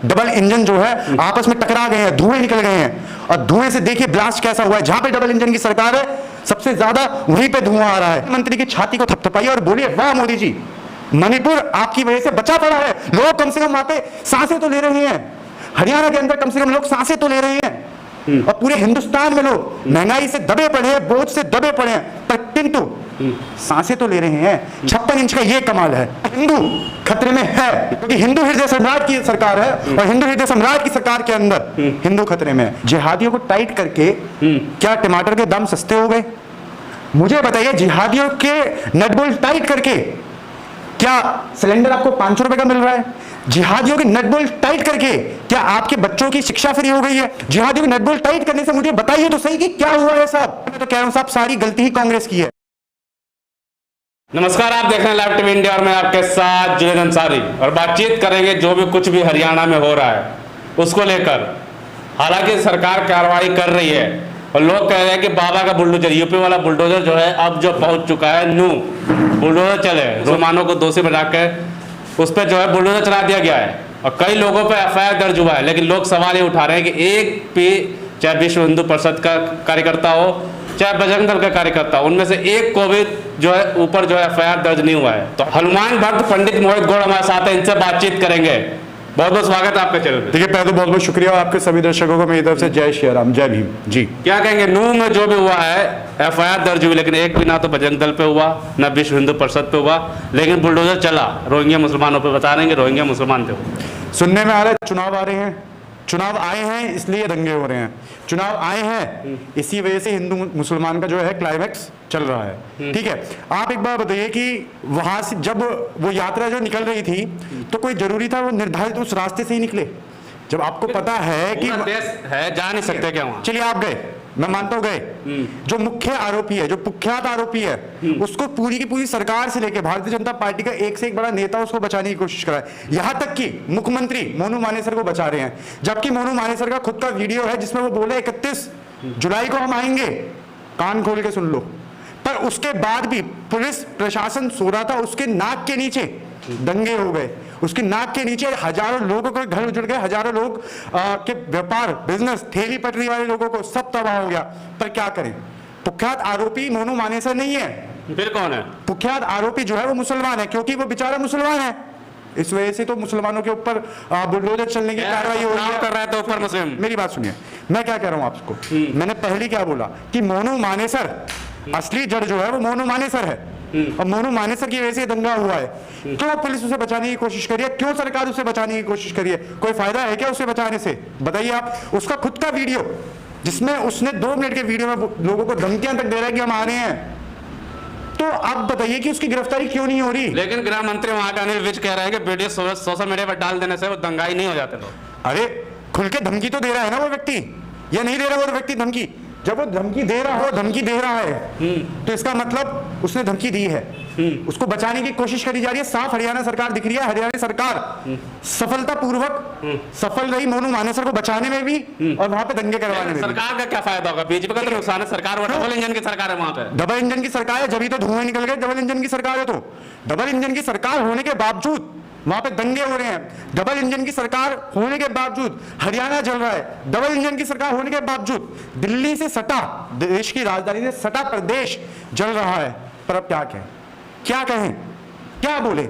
Double engine जो है आपस में टकरा गए हैं, धुएं निकल गए हैं। और धुएं से देखिए ब्लास्ट कैसा हुआ है। जहां पे डबल इंजन की सरकार है सबसे ज्यादा वहीं पे धुआं आ रहा है। मंत्री की छाती को थपथपाइए और बोलिए वाह मोदी जी, मणिपुर आपकी वजह से बचा पड़ा है। लोग कम से कम वहां पे सांसें तो ले रहे हैं। हरियाणा के अंदर कम से कम लोग सांसें तो ले रहे हैं। और पूरे हिंदुस्तान में लोग महंगाई से दबे पड़े हैं, बोझ से दबे पड़े हैं, पर किंतु सांसें तो ले रहे हैं। 56 इंच का ये कमाल है। हिंदू खतरे में है क्योंकि हिंदू हृदय सम्राट की सरकार है और हिंदू हृदय सम्राट की सरकार के अंदर हिंदू खतरे में है। जिहादियों को टाइट करके क्या टमाटर के दाम सस्ते हो गए? मुझे बताइए, जिहादियों के नट बोल्ट टाइट करके क्या सिलेंडर आपको 500 रुपए का मिल रहा है? जिहादियों के नट बोल्ट टाइट करके क्या आपके बच्चों की शिक्षा फ्री हो गई है? जिहादियों के नट बोल्ट टाइट करने से मुझे बताइए तो सही कि क्या हुआ है साहब। मैं तो कह रहा हूं साहब, सारी गलती ही कांग्रेस की है। नमस्कार, आप देख रहे हैं लाइव टीवी इंडिया और मैं आपके साथ जुनेद अंसारी, और बातचीत करेंगे जो भी कुछ भी हरियाणा में हो रहा है उसको लेकर। हालांकि सरकार कार्रवाई कर रही है और लोग कह रहे हैं कि बाबा का बुलडोजर, यूपी वाला बुलडोजर जो है अब जो पहुंच चुका है, नू बुलडोजर चले, रुमानों को दोषी बनाकर उस पर जो है बुलडोजर चला दिया गया है और कई लोगों पर एफआईआर दर्ज हुआ है। लेकिन लोग सवाल ये उठा रहे हैं कि एक भी, चाहे विश्व हिंदू परिषद का कार्यकर्ता हो चाहे बजरंग दल का कार्यकर्ता, उनमें से एक को भी जो है ऊपर जो है एफआईआर दर्ज नहीं हुआ है। तो हनुमान भक्त पंडित मोहित गौड़ हमारे साथ है, इनसे बातचीत करेंगे। बहुत बहुत स्वागत है आपके चैनल पे। देखिए, पहले तो बहुत बहुत शुक्रिया और आपके सभी दर्शकों को मेरी तरफ से जय श्री राम, जय भीम जी। क्या कहेंगे, नूह में जो भी हुआ है एफआईआर दर्ज हुई, लेकिन एक भी ना तो बजरंग दल पे हुआ ना विश्व हिंदू परिषद पे हुआ, लेकिन बुलडोजर चला रोहिंग्या मुसलमानों पे। बता रहे हैं कि रोहिंग्या मुसलमान थे। सुनने में आ रहा है चुनाव आ रहे हैं, चुनाव आए हैं इसलिए दंगे हो रहे हैं। चुनाव आए हैं इसी वजह से हिंदू मुसलमान का जो है क्लाइमैक्स चल रहा है। ठीक है, आप एक बार बताइए कि वहां से जब वो यात्रा जो निकल रही थी तो कोई जरूरी था वो निर्धारित उस रास्ते से ही निकले? जब आपको पता है कि देश है, जा नहीं सकते क्या वहां? चलिए आप गए, मैं मानता हूं गए। जो मुख्य आरोपी है, जो कुख्यात आरोपी है, उसको पूरी की पूरी सरकार से लेकर भारतीय जनता पार्टी का एक से एक बड़ा नेता उसको बचाने की कोशिश कर रहा है। यहां तक कि मुख्यमंत्री मोनू मानेसर को बचा रहे हैं, जबकि मोनू मानेसर का खुद का वीडियो है जिसमें वो बोले 31 जुलाई को हम आएंगे। कान खोल के सुन लो। पर उसके बाद भी पुलिस प्रशासन सो रहा था, उसके नाक के नीचे दंगे हो गए, उसकी नाक के नीचे हजारों लोगों के घर उजड़ गए, हजारों लोग के व्यापार, बिजनेस, ठेली पटरी वाले लोगों को सब तबाह हो गया। पर क्या करें, कुख्यात आरोपी मोनू मानेसर नहीं है। फिर कौन है? कुख्यात आरोपी जो है वो मुसलमान है, क्योंकि वो बेचारा मुसलमान है। इस वजह से तो मुसलमानों के ऊपर बुलडोजर चलने की कार्रवाई हो रही है। कर रहा है तो ऊपर मुस्लिम। मेरी बात सुनिए, मैं क्या कह रहा हूं आपको। मैंने पहले क्या बोला कि मोनू मानेसर, असली जड़ जो है वो मोनू मानेसर है और मोनू मानेसर की वजह से दंगा हुआ है। क्यों पुलिस उसे बचाने की कोशिश करी है? क्यों सरकार उसे बचाने की कोशिश करी है? कोई फायदा है क्या उसे बचाने से? बताइए आप। उसका खुद का वीडियो जिसमें उसने 2 मिनट के वीडियो में लोगों को धमकियां तक दे रहा है कि हम आ रहे हैं, तो आप बताइए कि उसकी गिरफ्तारी क्यों नहीं हो रही? लेकिन गृह मंत्री वहां का अनिल विज कह रहे हैं कि वीडियो सोशल मीडिया पर डाल देने से वो दंगाई नहीं हो जाते लोग। अरे खुल के धमकी तो दे रहा है ना वो व्यक्ति, या नहीं दे रहा वो व्यक्ति धमकी? जब वो धमकी दे रहा हो, धमकी दे रहा है तो इसका मतलब उसने धमकी दी है, उसको बचाने की कोशिश करी जा रही है। साफ हरियाणा सरकार दिख रही है। हरियाणा सरकार सफलतापूर्वक सफल रही मोनू मानेसर को बचाने में भी और वहां पे दंगे करवाने में भी। सरकार का क्या फायदा होगा? बीजेपी का तो नुकसान है। सरकार डबल इंजन की सरकार है वहां पे। डबल इंजन की सरकार है, जब तो धुएं निकल गए। डबल इंजन की सरकार है तो डबल इंजन की सरकार होने के बावजूद वहां पे दंगे हो रहे हैं। डबल इंजन की सरकार होने के बावजूद हरियाणा जल रहा है। डबल इंजन की सरकार होने के बावजूद दिल्ली से सटा, देश की राजधानी से सटा प्रदेश जल रहा है। पर अब क्या कहें, क्या कहें, क्या बोले?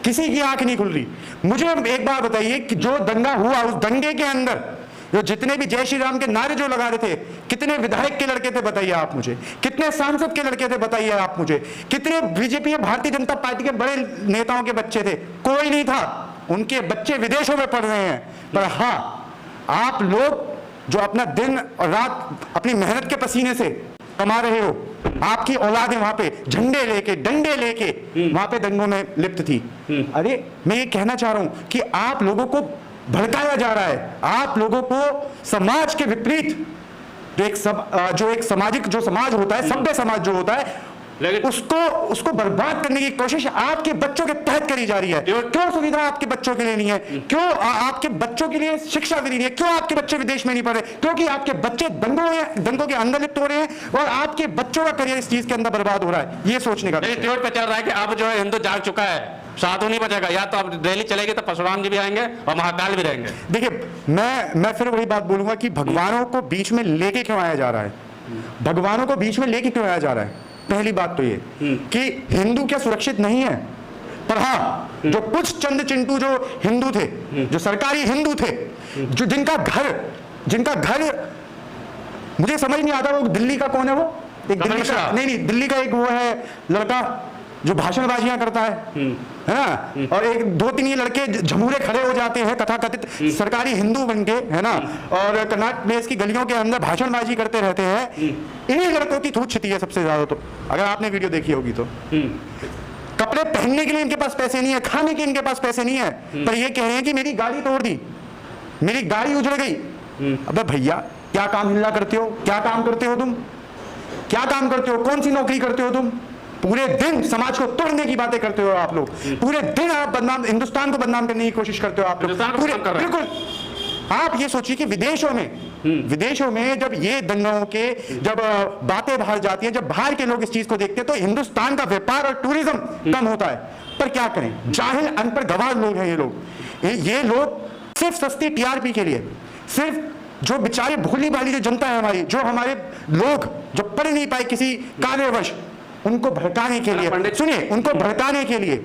किसी की आंख नहीं खुल रही। मुझे एक बात बताइए कि जो दंगा हुआ, उस दंगे के अंदर जो जितने भी जय श्री राम के नारे जो लगा रहे थे, कितने विधायक के लड़के थे बताइए आप मुझे? कितने सांसद के लड़के थे बताइए आप मुझे? कितने बीजेपी या भारतीय जनता पार्टी के बड़े नेताओं के बच्चे थे? कोई नहीं था। उनके बच्चे विदेशों में पढ़ रहे हैं। पर हाँ, आप लोग जो अपना दिन और रात अपनी मेहनत के पसीने से कमा रहे हो, आपकी औलादें वहां पे झंडे लेके, डंडे लेके वहां पे दंगों में लिप्त थी। अरे मैं ये कहना चाह रहा हूं कि आप लोगों को भड़काया जा रहा है। आप लोगों को समाज के विपरीत जो एक सामाजिक जो समाज होता है, सभ्य समाज जो होता है, लेकिन उसको बर्बाद करने की कोशिश आपके बच्चों के तहत करी जा रही है। क्यों सुविधा आपके बच्चों के लिए नहीं है? क्यों आपके बच्चों के लिए शिक्षा भी नहीं है? क्यों आपके बच्चे विदेश में नहीं पढ़ रहे? क्योंकि आपके बच्चे दंगों के अंदर लिप्त हो रहे हैं और आपके बच्चों का करियर इस चीज के अंदर बर्बाद हो रहा है। ये सोचने का ट्वीट पे चल रहा है कि अब जो है हिंदू जाग चुका है साधु नहीं बचेगा। या तो अब रैली चलेगी तो परशुराम जी भी आएंगे और महाकाल भी रहेंगे। देखिए, मैं फिर वही बात बोलूंगा कि भगवानों को बीच में लेके क्यों आया जा रहा है, भगवानों को बीच में लेके क्यों आया जा रहा है। पहली बात तो ये कि हिंदू क्या सुरक्षित नहीं है, पर हाँ जो कुछ चंद चिंटू जो हिंदू थे, जो सरकारी हिंदू थे, जो जिनका घर मुझे समझ नहीं आता, वो दिल्ली का कौन है, वो एक दिल्ली का नहीं दिल्ली का एक वो है लड़का जो भाषणबाजियां करता है ना, और एक दो तीन ये लड़के झमूरे खड़े हो जाते हैं तथाकथित सरकारी हिंदू बन के, है ना, और कर्नाटक प्लेस की गलियों के अंदर भाषणबाजी करते रहते हैं। इन्हीं लड़कों की थूक छिती है सबसे ज्यादा। तो अगर आपने वीडियो देखी होगी तो कपड़े पहनने के लिए इनके पास पैसे नहीं है, खाने के इनके पास पैसे नहीं है, पर ये कह रहे हैं कि मेरी गाड़ी तोड़ दी, मेरी गाड़ी उजड़ गई। अबे भैया, क्या काम हिल्ला करते हो, क्या काम करते हो तुम, क्या काम करते हो, कौन सी नौकरी करते हो तुम? पूरे दिन समाज को तोड़ने की बातें करते हो आप लोग, पूरे दिन आप बदनाम, हिंदुस्तान को बदनाम करने की कोशिश करते हो आप लोग पूरे। बिल्कुल, आप ये सोचिए कि विदेशों में जब ये दंगों के जब बातें बाहर जाती हैं, जब बाहर के लोग इस चीज को देखते हैं, तो हिंदुस्तान का व्यापार और टूरिज्म कम होता है। पर क्या करें, जाहिल अनपढ़ गवार लोग हैं ये लोग सिर्फ सस्ती टीआरपी के लिए, सिर्फ जो बेचारे भोली भाली जो जनता है हमारी, जो हमारे लोग जो पढ़ नहीं पाए किसी कारणवश, उनको भड़काने के लिए, सुनिए, उनको भड़काने के लिए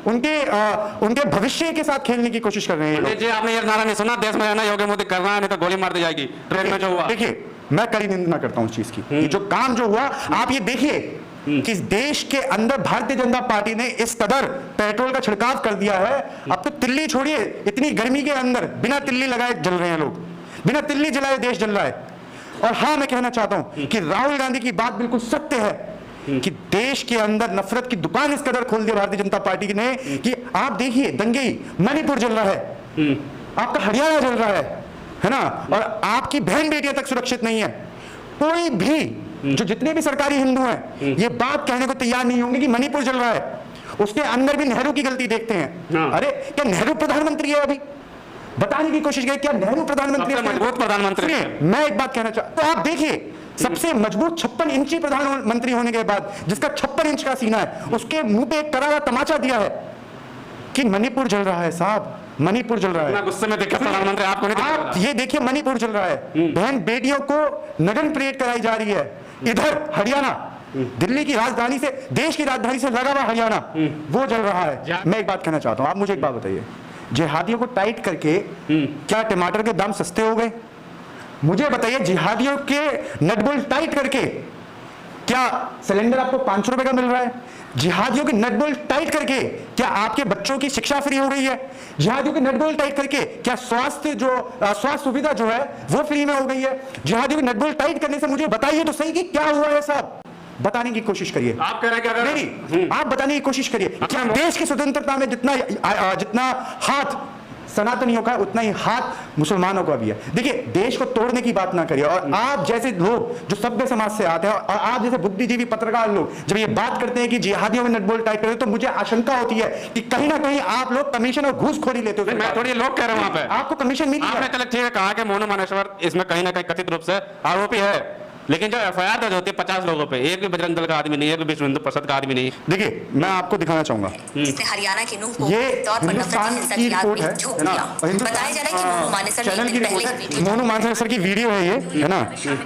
उनके भविष्य के साथ खेलने की कोशिश कर रहे हैं। जी, आपने ये नारा नहीं सुना, देश में रहना योगी मोदी कर रहा है, नहीं तो गोली मार दी जाएगी। ट्रेन में जो हुआ, देखिए, मैं कड़ी निंदा करता हूं उस चीज की। ये जो काम जो हुआ, आप ये देखिए कि इस देश के अंदर भारतीय जनता पार्टी ने इस कदर पेट्रोल का छिड़काव कर दिया है। अब तो तिल्ली छोड़िए, इतनी गर्मी के अंदर बिना तिल्ली लगाए जल रहे हैं लोग, बिना तिल्ली जलाए देश जल रहा है। और हाँ, मैं कहना चाहता हूं कि राहुल गांधी की बात बिल्कुल सत्य है कि देश के अंदर नफरत की दुकान इस कदर खोल दी भारतीय जनता पार्टी ने कि आप देखिए, दंगे मणिपुर जल रहा है, आपका हरियाणा जल रहा है ना, और आपकी बहन बेटियां तक सुरक्षित नहीं है। कोई भी जो जितने भी सरकारी हिंदू हैं ये बात कहने को तैयार नहीं होंगे कि मणिपुर जल रहा है। उसके अंदर भी नेहरू की गलती देखते हैं। अरे क्या नेहरू प्रधानमंत्री है? अभी बताने की कोशिश की, क्या नेहरू प्रधानमंत्री है? मजबूत प्रधानमंत्री है। मैं एक बात कहना चाहता हूं, तो आप देखिए, सबसे मजबूत 56 इंची प्रधानमंत्री होने के बाद, जिसका 56 इंच का सीना है, उसके मुंह पे एक करारा तमाचा दिया है कि मणिपुर जल रहा है साहब, मणिपुर जल रहा है। गुस्से में देखा प्रधानमंत्री, आपको नहीं दिखा? आप ये देखिए, मणिपुर जल रहा है, बहन बेटियों को नग्न परेड कराई जा रही है। इधर हरियाणा, दिल्ली की राजधानी से, देश की राजधानी से लगा हुआ हरियाणा, वो जल रहा है। मैं एक बात कहना चाहता हूं, आप मुझे एक बात बताइए, जिहादियों को टाइट करके क्या टमाटर के दाम सस्ते हो गए? मुझे बताइए, जिहादियों के नट बोल्ट टाइट करके क्या सिलेंडर आपको 500 रुपए का मिल रहा है? जिहादियों के नट बोल्ट टाइट करके क्या आपके बच्चों की शिक्षा फ्री हो गई है? जिहादियों के नट बोल्ट टाइट करके क्या स्वास्थ्य सुविधा जो है वो फ्री में हो गई है? जिहादियों के नट बोल्ट टाइट करने से मुझे बताइए तो सही कि क्या हुआ है साहब, बताने की कोशिश करिए। आप कह रहे हैं कि नहीं, आप बताने की कोशिश करिए। क्या देश की स्वतंत्रता में जितना हाथ सनातनियों का, उतना ही हाथ मुसलमानों का भी है। देखिए, देश को तोड़ने की बात ना करिए। और आप जैसे लोग जो सभ्य समाज से आते हैं, और आप जैसे बुद्धिजीवी पत्रकार लोग जब ये बात करते हैं कि जिहादियों में नटबोल्ट टाइट करते, तो मुझे आशंका होती है कि कहीं ना कहीं आप लोग कमीशन और घूसखोरी लेते हो। मैं थोड़ी लोग कह रहा हूं वहां पे, आपको कमीशन मिली है। चलो ठीक है, कहा कि मोनू मानेश्वर इसमें कहीं ना कहीं कथित रूप से आरोपी है, लेकिन जो एफआईआर दर्ज होती है 50 लोगों पे, एक भी बजरंग दल का आदमी नहीं, एक भी विश्व हिंदू परिषद का आदमी नहीं। देखिए, मैं आपको दिखाना चाहूंगा, इसने हरियाणा के नूह को ये तौर पर हिंदुस्तान नफरत की की आग रिपोर्ट में है झोंक ना, दिया। बताया जा रहा है कि मोनू मानेसर ने चैनल एक की दिन पहले रिपोर्ट ही है, मोनू मानेसर की वीडियो है ये, है ना,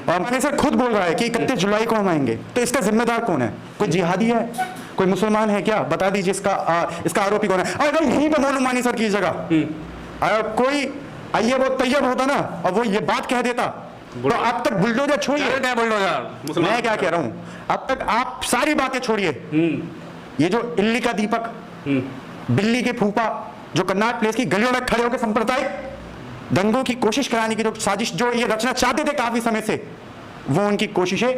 और मानेसर खुद बोल रहा है कि 31 जुलाई को हम आएंगे। तो इसका जिम्मेदार कौन है? कोई जिहादी है, कोई मुसलमान है क्या? बता दीजिए इसका आरोपी कौन है। और अगर यहीं पर मोनू मानेसर की जगह अगर कोई अय्यब और तैयब होता ना, और वो ये बात कह देता, तो अब तक बुलडोजर छोड़िए, मैं क्या कह रहा हूं, अब तक आप सारी बातें छोड़िए। ये जो इल्ली का दीपक, बिल्ली के फूफा, जो कर्नाटक प्लेस की गलियों में खड़े होकर सांप्रदायिक दंगों की कोशिश कराने की जो साजिश जो ये रचना चाहते थे काफी समय से, वो उनकी कोशिशें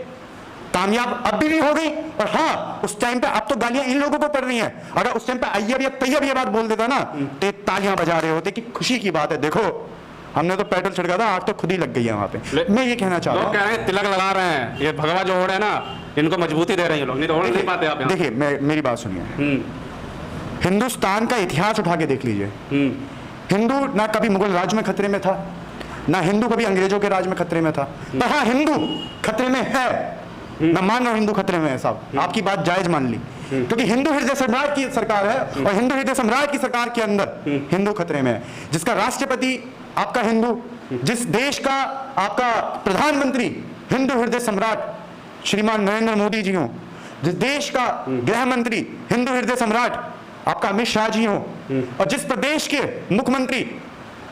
कामयाब अभी भी हो गई। और हाँ, उस टाइम पे अब तो गालियां इन लोगों को पड़ रही हैं। अगर उस टाइम पे अय्यब या तैयब ये बात बोल देता ना, तो तालियां बजा रहे होते कि खुशी की बात है, देखो हमने तो पेट्रोल छिड़का था, आग तो खुद ही लग गई है वहां पे। मैं ये कहना चाहता हूँ, कह रहे हैं तिलक लगा रहे हैं, ये भगवा जो ओढ़ है ना, इनको मजबूती दे रहे हैं लोग, नहीं तो ओढ़ नहीं पाते आप। देखिए, मेरी बात सुनिए, हिंदुस्तान का इतिहास उठा के देख लीजिए। हिंदू ना कभी मुगल राज में खतरे में था, ना हिंदू कभी अंग्रेजों के राज में खतरे में था। पर हाँ, हिंदू खतरे में है, मैं मान रहा हूं हिंदू खतरे में है साहब, आपकी बात जायज मान ली। क्योंकि हिंदू हृदय सम्राट की सरकार है और हिंदू हृदय सम्राट की सरकार के अंदर हिंदू खतरे में है, जिसका राष्ट्रपति आपका हिंदू, जिस देश का आपका प्रधानमंत्री हिंदू हृदय सम्राट श्रीमान नरेंद्र मोदी जी हो, जिस देश का गृह मंत्री हिंदू हृदय सम्राट आपका अमित शाह जी हो, और जिस प्रदेश के मुख्यमंत्री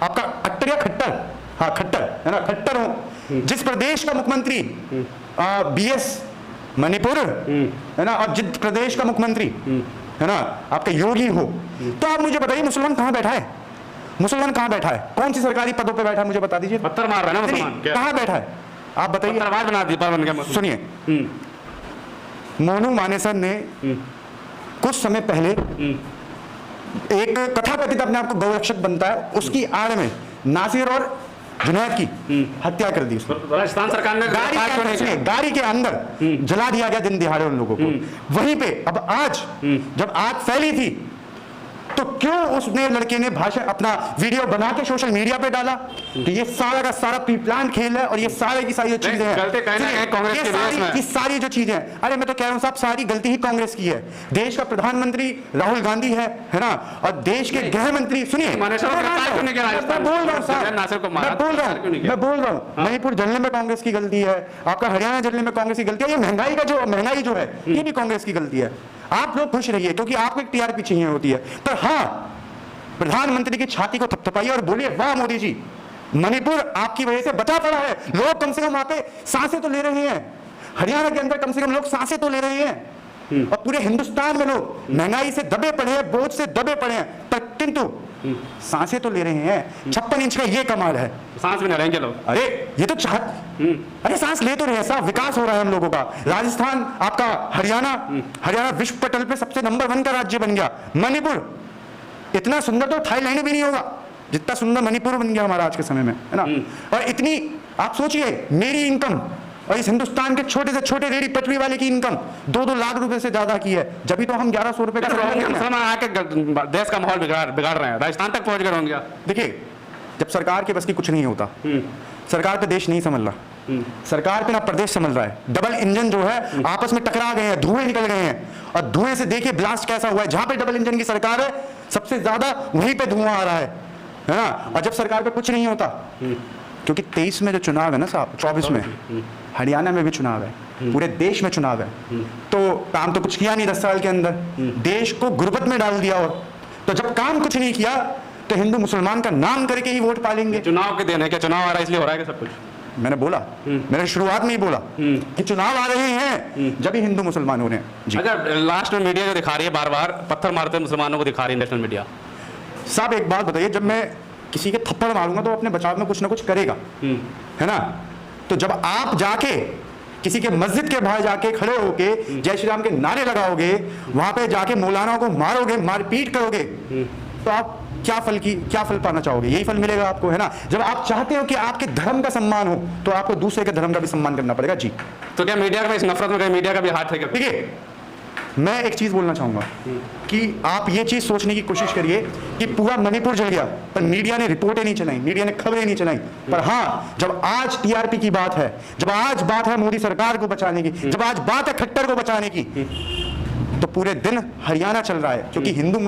आपका खट्टर या खट्टर, हाँ खट्टर है ना, खट्टर हो, जिस प्रदेश का मुख्यमंत्री BS मणिपुर है ना, और जिस प्रदेश का मुख्यमंत्री है ना आपका योगी हो, तो आप मुझे बताइए मुसलमान कहाँ बैठा है? मुसलमान कहाँ बैठा है? कौन सी सरकारी पदों पे बैठा है? मुझे बता दीजिए। पत्थर मार रहा है ना मुसलमान, कहाँ बैठा है आप बताइए। आवाज बना दी पर बन गया। सुनिए, मोनू मानेसर ने कुछ समय पहले एक कथाकथित अपने आप को गौरक्षक बनता है, उसकी आड़ में नासिर और जुनैद की हत्या कर दी उसने। राजस्थान सरकार ने गाड़ी के अंदर जला दिया गया दिन दिहाड़े उन लोगों को। वहीं पे अब आज जब आग फैली थी तो क्यों उसने लड़के ने भाषण अपना वीडियो बना के सोशल मीडिया पे डाला? तो ये सारा का सारा प्री प्लान खेल है और ये सारे की सारी जो चीजें हैं, ये सारी जो चीजें हैं, अरे मैं तो कह रहा हूँ साहब सारी गलती ही कांग्रेस की है। देश का प्रधानमंत्री राहुल गांधी है ना, और देश के गृह मंत्री, सुनिए मैं बोल रहा हूँ मणिपुर जलने में कांग्रेस की गलती है, आपका हरियाणा जलने में कांग्रेस की गलती है, ये महंगाई जो है ये भी कांग्रेस की गलती है। आप लोग खुश रहिए क्योंकि आपको एक टीआरपी चाहिए होती है, पर हाँ प्रधानमंत्री की छाती को थपथपाइए और बोलिए वाह मोदी जी, मणिपुर आपकी वजह से बचा पड़ा है, लोग कम से कम वहां पे सांसें तो ले रहे हैं, हरियाणा के अंदर कम से कम लोग सांसें तो ले रहे हैं, और पूरे हिंदुस्तान में लोग महंगाई से दबे पड़े हैं, बोझ से दबे पड़े हैं, पर किंतु सांसें तो ले रहे हैं। 56 इंच का ये कमाल है, सांस भी नहीं लेंगे लोग। अरे ये तो अरे सांस ले तो रहे हैं साहब, विकास हो रहा है हम लोगों का। राजस्थान आपका हरियाणा विश्व पटल पे सबसे नंबर 1 का राज्य बन गया। मणिपुर इतना सुंदर तो थाईलैंड भी नहीं होगा जितना सुंदर मणिपुर बन गया हमारा आज के समय में, है ना। और इतनी आप सोचिए मेरी इनकम और इस हिंदुस्तान के छोटे से छोटे रेडी पटरी वाले की इनकम 2-2 लाख रुपए से ज्यादा की है, जब भी तो हम 1100 रुपए का आके देश का माहौल बिगाड़ रहे हैं, राजस्थान तक पहुंच गए होंगे। देखिए जब सरकार के बस की कुछ नहीं होता, सरकार पे देश नहीं समझ रहा, सरकार पे ना प्रदेश समझ रहा है। डबल इंजन जो है आपस में टकरा गए हैं, धुएं निकल गए हैं, और धुएं से देखिए ब्लास्ट कैसा हुआ है। जहां पे डबल इंजन की सरकार है सबसे ज्यादा वहीं पे धुआं आ रहा है ना। और जब सरकार पे कुछ नहीं होता, क्योंकि 23 में जो चुनाव है ना साहब, 24 में हरियाणा में भी चुनाव है, पूरे देश में चुनाव है, तो काम तो कुछ किया नहीं 10 साल के अंदर, देश को गुर्बत में डाल दिया। और तो जब काम कुछ नहीं किया तो हिंदू मुसलमान का नाम करके ही वोट पालेंगे। चुनाव के दिन है क्या? चुनाव आ रहा है इसलिए हो रहा है क्या सब कुछ? मैंने बोला, मैंने शुरुआत में ही बोला कि चुनाव आ रहे हैं जब ही हिंदू मुसलमान हो रहे हैं। अच्छा, लास्ट में मीडिया जो दिखा रही है बार बार पत्थर मारते मुसलमानों को दिखा रही है नेशनल मीडिया। साहब एक बात बताइए, जब मैं किसी के थप्पड़ मारूंगा तो अपने बचाव में कुछ ना कुछ करेगा, है ना। तो जब आप जाके किसी के मस्जिद के बाहर जाके खड़े होके जय श्री राम के नारे लगाओगे, वहां पे जाके मौलाना को मारोगे, मारपीट करोगे, तो आप क्या फल पाना चाहोगे? यही फल मिलेगा आपको, है ना। जब आप चाहते हो कि आपके धर्म का सम्मान हो तो आपको दूसरे के धर्म का भी सम्मान करना पड़ेगा। जी तो क्या मीडिया का इस नफरत में मीडिया का भी हाथ है क्या? देखिए मैं एक चीज बोलना चाहूंगा कि आप ये चीज सोचने की कोशिश करिए कि पूरा मणिपुर जल गया पर मीडिया ने रिपोर्टें नहीं चलाई, मीडिया ने खबरें नहीं चलाई, पर हाँ जब आज टीआरपी की बात है, जब आज बात है मोदी सरकार को बचाने की, जब आज बात है खट्टर को बचाने की, तो पूरे दिन हरियाणा चल रहा है, क्योंकि हिंदू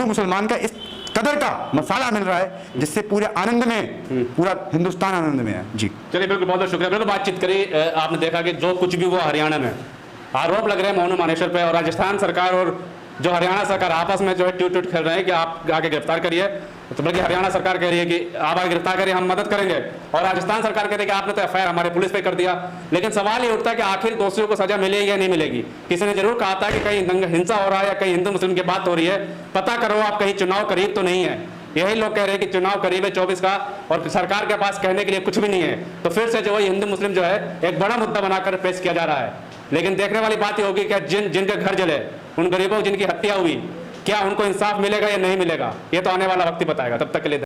मुसलमान का इस कदर का मसाला मिल रहा है जिससे पूरे आनंद में पूरा हिंदुस्तान आनंद में है। जी चलिए बिल्कुल, बहुत बहुत शुक्रिया। बिल्कुल बातचीत करी, आपने देखा कि जो कुछ भी वो हरियाणा में आरोप लग रहे हैं मोनू मानेसर पे, और राजस्थान सरकार और जो हरियाणा सरकार आपस में जो है ट्यूट खेल रहे हैं कि आप आगे गिरफ्तार करिए, तो बल्कि हरियाणा सरकार कह रही है कि आप आगे गिरफ्तार करिए, हम मदद करेंगे, और राजस्थान सरकार कह रही है कि आपने तो एफआईआर हमारे पुलिस पे कर दिया। लेकिन सवाल ये उठता है कि आखिर दोषियों को सजा मिलेगी या नहीं मिलेगी। किसी ने जरूर कहा था कि कहीं हिंसा हो रहा है या कहीं हिंदू मुस्लिम की बात हो रही है, पता करो आप कहीं चुनाव करीब तो नहीं है। यही लोग कह रहे हैं कि चुनाव करीब है 24 का और सरकार के पास कहने के लिए कुछ भी नहीं है, तो फिर से जो है हिंदू मुस्लिम जो है एक बड़ा मुद्दा बनाकर पेश किया जा रहा है। लेकिन देखने वाली बात ये होगी कि जिनके घर जले, उन गरीबों जिनकी हत्या हुई, क्या उनको इंसाफ मिलेगा या नहीं मिलेगा, ये तो आने वाला वक्त ही बताएगा। तब तक के लिए